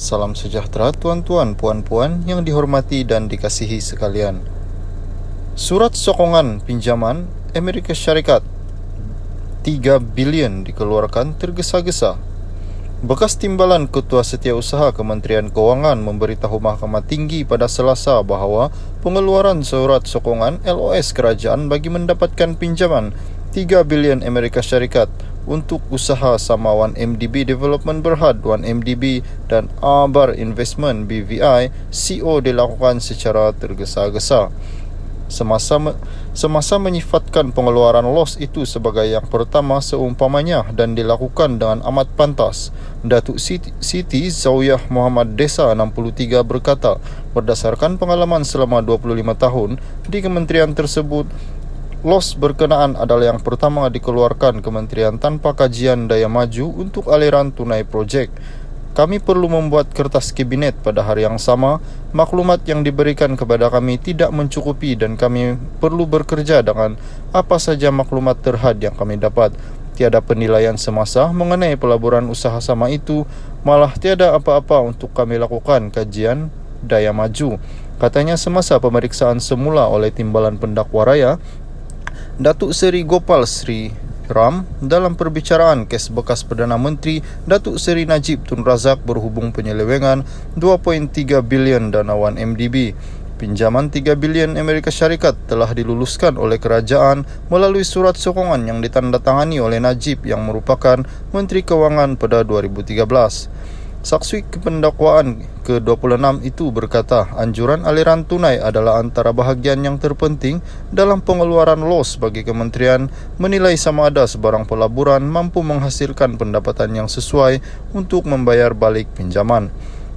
Salam sejahtera tuan-tuan, puan-puan yang dihormati dan dikasihi sekalian. Surat sokongan pinjaman Amerika Syarikat 3 bilion dikeluarkan tergesa-gesa. Bekas timbalan Ketua Setiausaha Kementerian Keuangan memberitahu Mahkamah Tinggi pada Selasa bahawa pengeluaran surat sokongan LOS kerajaan bagi mendapatkan pinjaman 3 bilion Amerika Syarikat untuk usaha Samawan MDB Development Berhad 1MDB dan Abar Investment BVI CO dilakukan secara tergesa-gesa. Semasa menyifatkan pengeluaran los itu sebagai yang pertama seumpamanya dan dilakukan dengan amat pantas, Datuk Siti Zawiyah Muhammad Desa 63 berkata, berdasarkan pengalaman selama 25 tahun di kementerian tersebut, los berkenaan adalah yang pertama dikeluarkan kementerian tanpa kajian daya maju untuk aliran tunai projek. Kami perlu membuat kertas kabinet pada hari yang sama. Maklumat yang diberikan kepada kami tidak mencukupi dan kami perlu bekerja dengan apa saja maklumat terhad yang kami dapat. Tiada penilaian semasa mengenai pelaburan usaha sama itu, malah tiada apa-apa untuk kami lakukan kajian daya maju, katanya semasa pemeriksaan semula oleh Timbalan Pendakwa Raya Datuk Seri Gopal Sri Ram dalam perbicaraan kes bekas Perdana Menteri Datuk Seri Najib Tun Razak berhubung penyelewengan 2.3 bilion dana 1MDB. Pinjaman 3 bilion Amerika Syarikat telah diluluskan oleh kerajaan melalui surat sokongan yang ditandatangani oleh Najib yang merupakan Menteri Kewangan pada 2013. Saksi pendakwaan ke-26 itu berkata, anjuran aliran tunai adalah antara bahagian yang terpenting dalam pengeluaran los bagi kementerian menilai sama ada sebarang pelaburan mampu menghasilkan pendapatan yang sesuai untuk membayar balik pinjaman.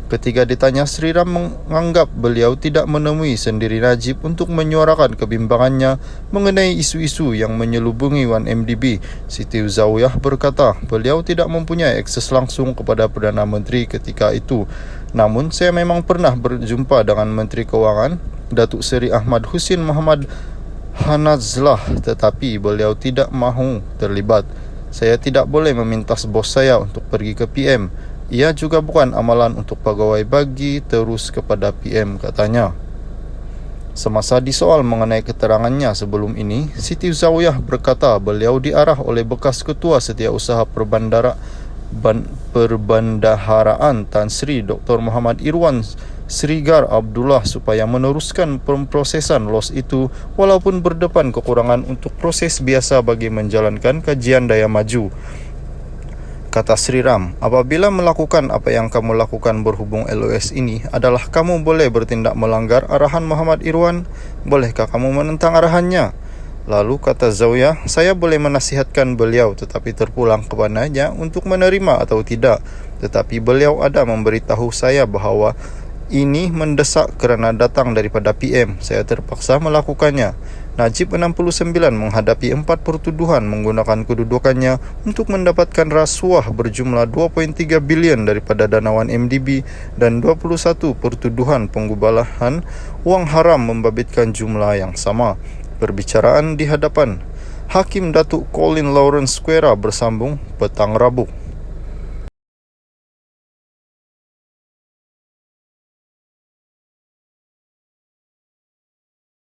Ketika ditanya, Sri Ram menganggap beliau tidak menemui sendiri Najib untuk menyuarakan kebimbangannya mengenai isu-isu yang menyelubungi 1MDB. Siti Zawiyah berkata, beliau tidak mempunyai akses langsung kepada Perdana Menteri ketika itu. Namun, saya memang pernah berjumpa dengan Menteri Keuangan, Datuk Seri Ahmad Husin Muhammad Hanazlah, tetapi beliau tidak mahu terlibat. Saya tidak boleh meminta bos saya untuk pergi ke PM. Ia juga bukan amalan untuk pegawai bagi terus kepada PM, katanya. Semasa disoal mengenai keterangannya sebelum ini, Siti Zawiyah berkata beliau diarah oleh bekas Ketua Setiausaha Perbendaharaan Tan Sri Dr. Muhammad Irwan Srigar Abdullah supaya meneruskan pemprosesan los itu walaupun berdepan kekurangan untuk proses biasa bagi menjalankan kajian daya maju. Kata Sri Ram, apabila melakukan apa yang kamu lakukan berhubung LOS ini adalah kamu boleh bertindak melanggar arahan Muhammad Irwan, bolehkah kamu menentang arahannya? Lalu kata Zawiyah, saya boleh menasihatkan beliau tetapi terpulang kepadanya untuk menerima atau tidak. Tetapi beliau ada memberitahu saya bahawa ini mendesak kerana datang daripada PM. Saya terpaksa melakukannya. Najib 69 menghadapi 4 pertuduhan menggunakan kedudukannya untuk mendapatkan rasuah berjumlah 2.3 bilion daripada dana 1MDB dan 21 pertuduhan penggubalan wang haram membabitkan jumlah yang sama. Perbicaraan di hadapan Hakim Datuk Colin Lawrence Square bersambung petang Rabu.